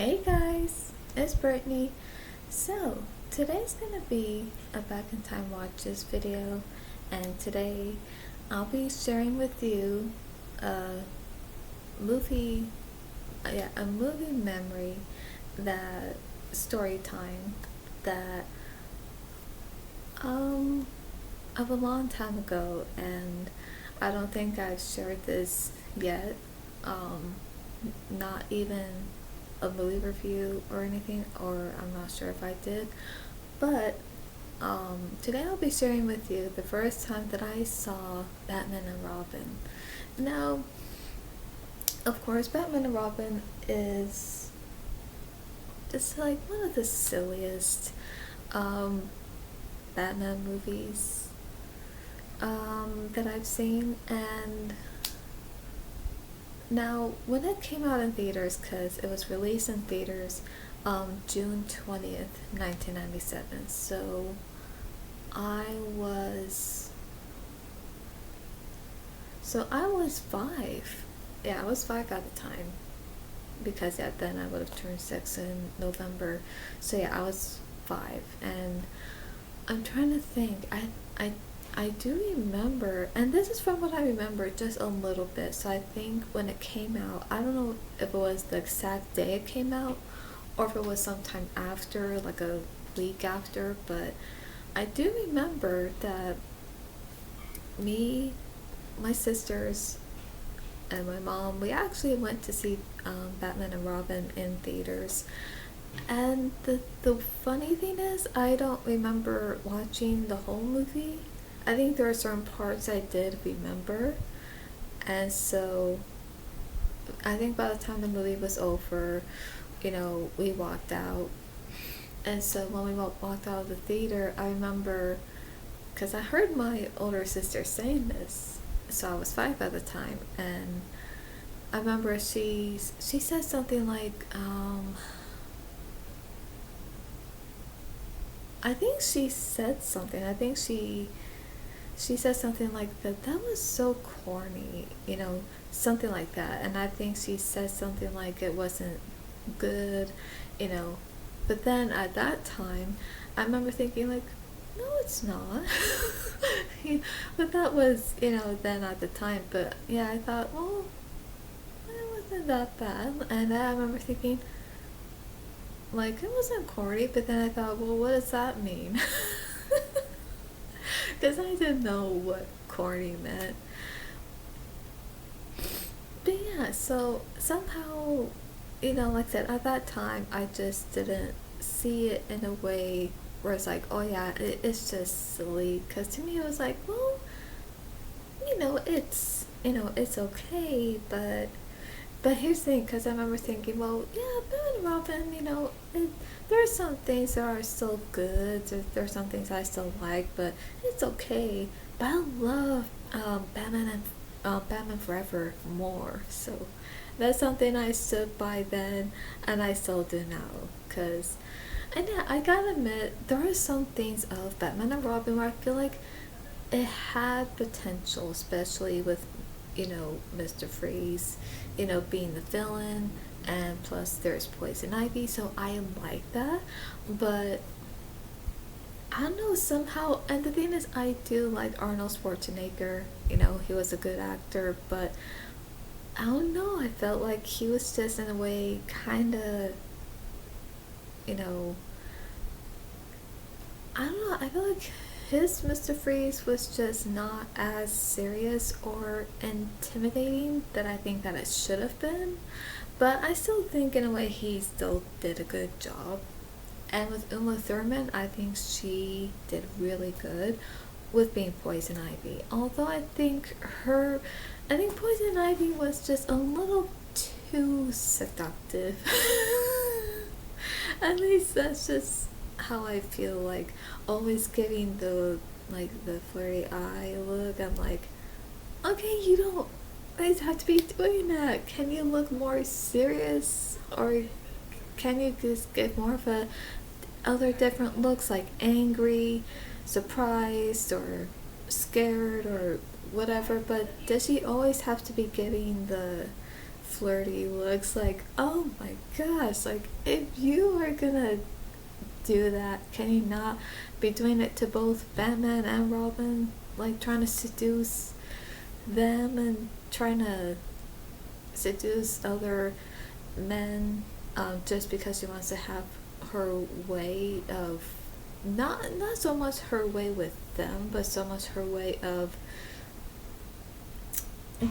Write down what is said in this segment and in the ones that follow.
Hey guys, it's Brittany. So, today's gonna be a back in time watches video, and today I'll be sharing with you a movie, a movie memory, that story time that um of a long time ago, and I don't think I've shared this yet. Um, Not even a movie review or anything, or I'm not sure if I did, but today I'll be sharing with you the first time that I saw Batman and Robin. Now, of course, Batman and Robin is just like one of the silliest um, Batman movies that I've seen, and now, when it came out in theaters, because it was released in theaters June 20th, 1997, so I was I was 5. Yeah, I was 5 at the time, because yeah, then I would have turned 6 in November. So yeah, I was 5, and I'm trying to think. I do remember, and this is from what I remember just a little bit. So I think when it came out, I don't know if it was the exact day it came out or if it was sometime after, like a week after, but I do remember that me, my sisters, and my mom, we actually went to see Batman and Robin in theaters. And the funny thing is, I don't remember watching the whole movie. I think there are certain parts I did remember, and so I think by the time the movie was over, we walked out. And so when we walked out of the theater, I remember, because I heard my older sister saying this, so I was 5 at the time, and I remember she said something like, I think she said something. I think she said something like that was so corny, something like that. And I think she said something like it wasn't good, you know. But then at that time, I remember thinking like, no, it's not. But that was, then at the time. But yeah, I thought, well, it wasn't that bad. And I remember thinking, like, it wasn't corny. But then I thought, well, what does that mean? Because I didn't know what corny meant. But yeah, so somehow, like I said, at that time, I just didn't see it in a way where it's like, oh yeah, it's just silly. Because to me, it was like, well, it's okay, but here's the thing, because I remember thinking, well, yeah, Batman and Robin, there are some things that are still good, there are some things I still like, but it's okay. But I love Batman Forever more, so that's something I stood by then, and I still do now, and yeah, I gotta admit, there are some things of Batman and Robin where I feel like it had potential, especially with, Mr. Freeze, being the villain, and plus there's Poison Ivy, so I like that. But I don't know, somehow, and the thing is, I do like Arnold Schwarzenegger, he was a good actor, but I don't know, I felt like he was just in a way kind of, you know, I don't know, I feel like his Mr. Freeze was just not as serious or intimidating that I think that it should have been. But I still think in a way he still did a good job. And with Uma Thurman, I think she did really good with being Poison Ivy. Although I think Poison Ivy was just a little too seductive. At least that's just how I feel, like always giving the flirty eye look. I'm like, okay, you don't always have to be doing that. Can you look more serious, or can you just give more of a other different looks, like angry, surprised, or scared, or whatever? But does she always have to be giving the flirty looks. Like, oh my gosh, like if you are gonna do that, can you not be doing it to both Batman and Robin? Like trying to seduce them and trying to seduce other men, just because she wants to have her way of, not so much her way with them, but so much her way of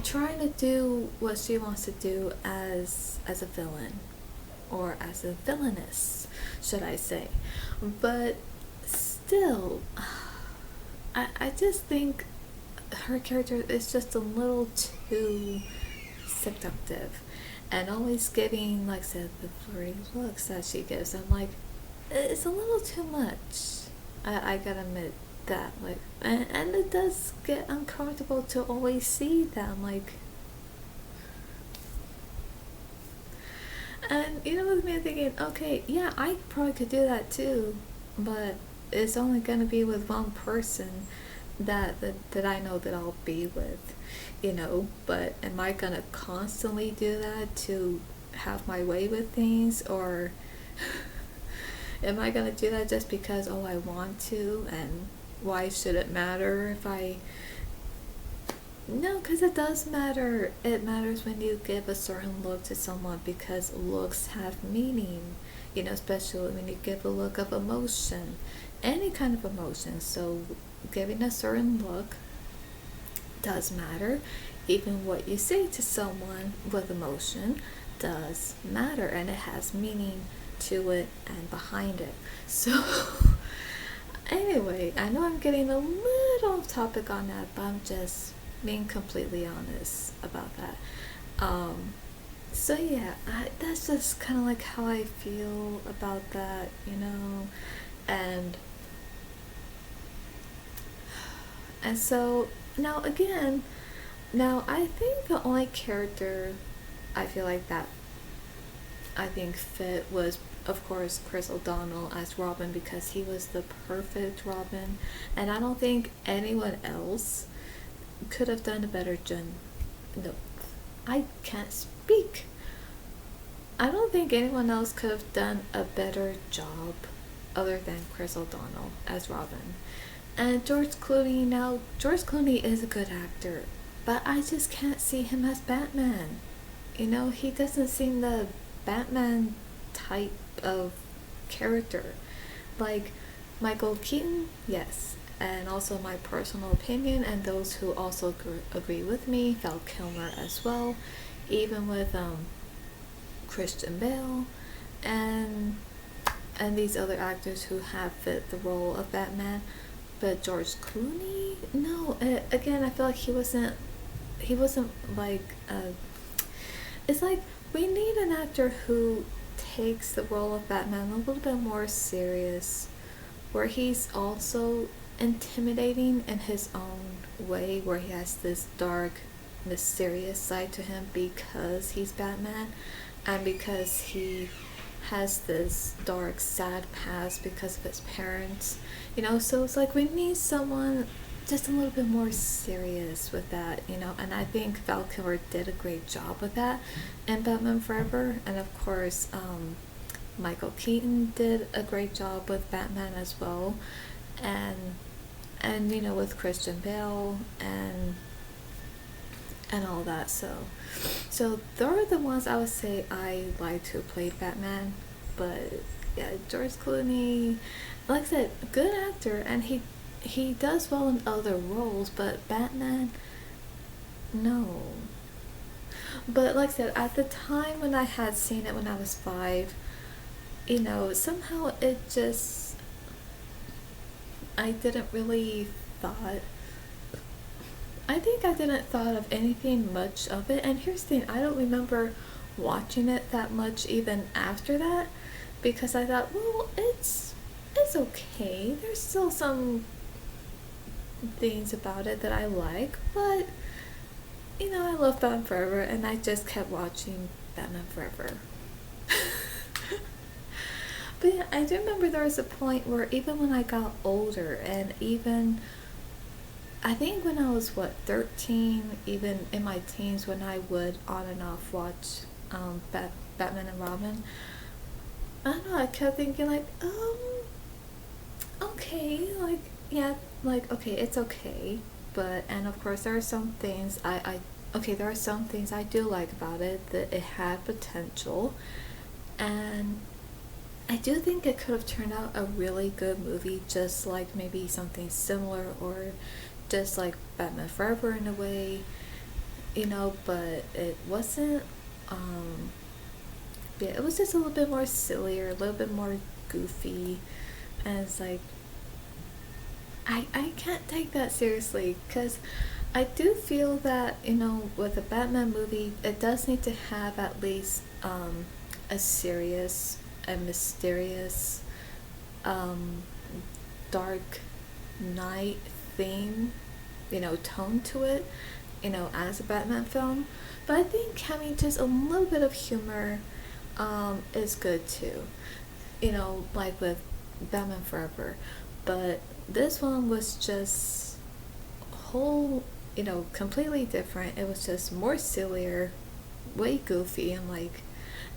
trying to do what she wants to do as a villain, or as a villainess, should I say. But still, I just think her character is just a little too seductive, and always giving, like I said, the flirty looks that she gives. I'm like, it's a little too much. I gotta admit that, like, and it does get uncomfortable to always see that. I'm like, and with me thinking, okay, yeah, I probably could do that too, but it's only gonna be with one person that I know that I'll be with, but am I gonna constantly do that to have my way with things, or am I gonna do that just because, oh, I want to, and why should it matter if I... No, because it does matter. It matters when you give a certain look to someone, because looks have meaning, especially when you give a look of emotion, any kind of emotion. So giving a certain look does matter. Even what you say to someone with emotion does matter, and it has meaning to it and behind it. So anyway, I know I'm getting a little off topic on that, but I'm just being completely honest about that. So yeah, that's just kind of like how I feel about that, and so now again, I think the only character I feel like that I think fit was, of course, Chris O'Donnell as Robin, because he was the perfect Robin, and I don't think anyone else could have done a better job. No, I can't speak. I don't think anyone else could have done a better job other than Chris O'Donnell as Robin. And George Clooney is a good actor, but I just can't see him as Batman. He doesn't seem the Batman type of character. Like Michael Keaton, yes, and also my personal opinion, and those who also agree with me, Val Kilmer as well, even with Christian Bale, and these other actors who have fit the role of Batman. But George Clooney, no. Again, I feel like he wasn't like, it's like we need an actor who takes the role of Batman a little bit more serious, where he's also intimidating in his own way, where he has this dark, mysterious side to him because he's Batman, and because he has this dark, sad past because of his parents, so it's like we need someone just a little bit more serious with that, and I think Val Kilmer did a great job with that in Batman Forever, and of course, Michael Keaton did a great job with Batman as well, and with Christian Bale and all that, so they're the ones I would say I liked who played Batman. But yeah, George Clooney, like I said, good actor, and he does well in other roles, but Batman, no. But like I said, at the time when I had seen it when I was 5, somehow it just, I didn't really thought, I think I didn't thought of anything much of it. And here's the thing, I don't remember watching it that much even after that, because I thought, well, it's okay. There's still some things about it that I like, but I love Batman Forever, and I just kept watching Batman Forever. But yeah, I do remember there was a point where even when I got older, and even I think when I was what 13, even in my teens, when I would on and off watch Batman and Robin, I don't know. I kept thinking like, okay, like yeah, like okay, it's okay, but and of course there are some things okay, there are some things I do like about it that it had potential, and I do think it could have turned out a really good movie, just like maybe something similar or just like Batman Forever in a way, but it wasn't. Um, yeah, it was just a little bit more sillier, a little bit more goofy, and it's like I can't take that seriously because I do feel that with a Batman movie, it does need to have at least a serious, a mysterious, um, dark night theme, tone to it, as a Batman film. But I think having just a little bit of humor is good too, like with Batman Forever. But this one was just whole, completely different. It was just more sillier, way goofy, and like,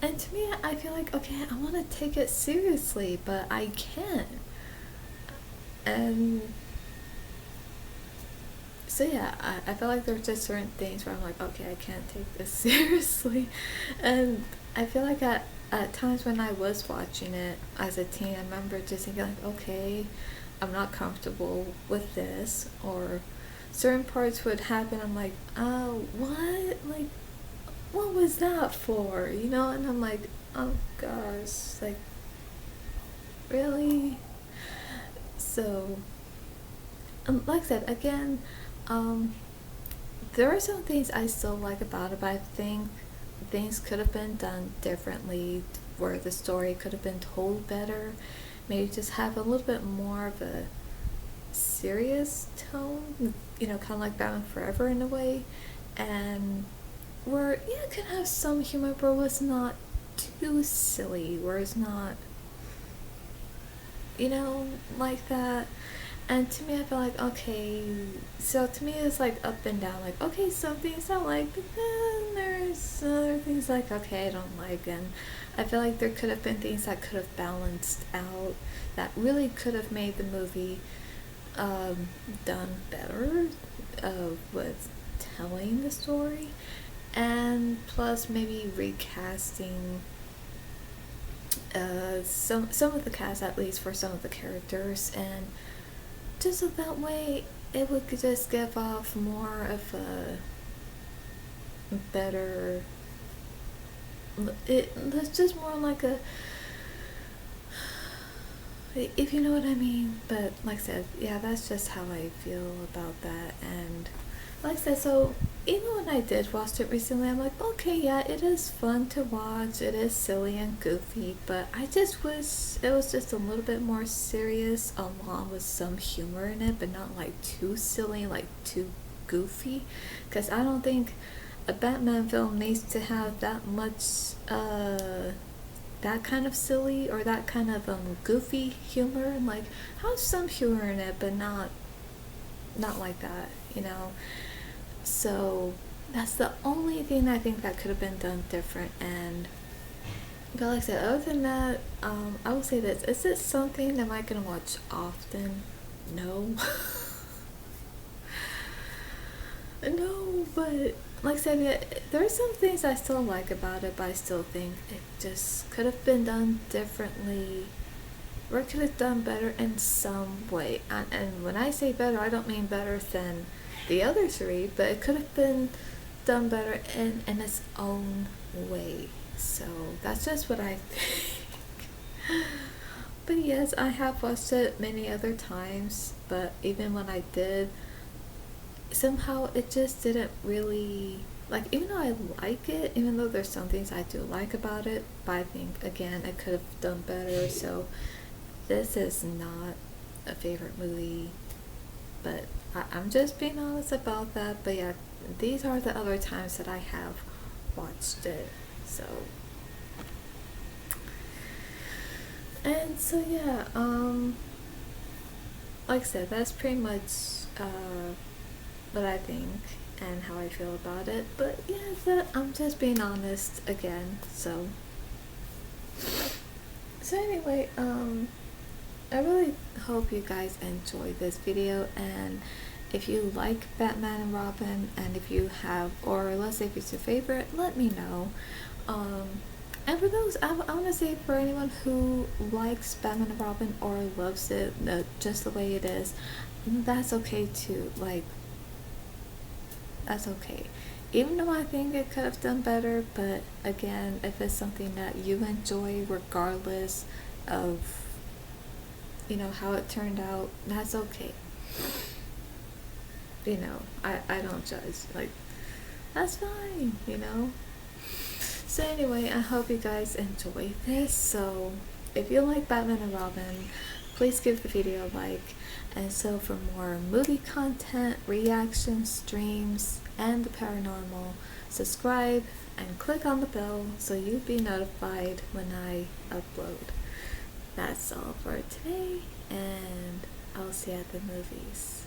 and to me, I feel like, okay, I want to take it seriously, but I can't. And so yeah, I feel like there's just certain things where I'm like, okay, I can't take this seriously. And I feel like at times when I was watching it as a teen, I remember just thinking like, okay, I'm not comfortable with this, or certain parts would happen. I'm like, oh, what? Like, what was that for? And I'm like, oh gosh, like, really? So, like I said, again, um, there are some things I still like about it, but I think things could have been done differently, where the story could have been told better. Maybe just have a little bit more of a serious tone, kind of like Batman Forever in a way, and where it can have some humor, but it's not too silly, where it's not, like that. And to me, I feel like, okay, so to me, it's like up and down. Like, okay, some things I like, but then there's other things like, okay, I don't like. And I feel like there could have been things that could have balanced out, that really could have made the movie done better with telling the story. And plus, maybe recasting some of the cast, at least for some of the characters, and just so that way it would just give off more of a better, it's just more like a, if you know what I mean. But like I said, yeah, that's just how I feel about that. And like I said, so even when I did watch it recently, I'm like, okay, yeah, it is fun to watch, it is silly and goofy, but I just wish it was just a little bit more serious, along with some humor in it, but not like too silly, like too goofy, because I don't think a Batman film needs to have that much that kind of silly or that kind of goofy humor. Like, have some humor in it, but not like that, So that's the only thing I think that could have been done different. And but like I said, other than that, I will say this: is it something that I can watch often? No. No, but like I said, yeah, there are some things I still like about it, but I still think it just could have been done differently, or it could have done better in some way. And when I say better, I don't mean better than the other three, but it could have been done better in its own way. So that's just what I think. But yes, I have watched it many other times, but even when I did, somehow it just didn't really, like, even though I like it, even though there's some things I do like about it, but I think again I could have done better. So this is not a favorite movie, but I'm just being honest about that. But yeah, these are the other times that I have watched it. So, and so yeah, like I said, that's pretty much what I think and how I feel about it. But yeah, I'm just being honest again. So anyway, I really hope you guys enjoyed this video, and if you like Batman and Robin, and if you have, or let's say if it's your favorite, let me know. Um, and for those, I want to say for anyone who likes Batman and Robin or loves it just the way it is, that's okay too. Like, that's okay. Even though I think it could have done better, but again, if it's something that you enjoy regardless of, you know, how it turned out, that's okay. You know, I don't judge. Like, that's fine, you know? So anyway, I hope you guys enjoyed this. So if you like Batman and Robin, please give the video a like. And so for more movie content, reactions, streams, and the paranormal, subscribe and click on the bell so you'll be notified when I upload. That's all for today, and I'll see you at the movies.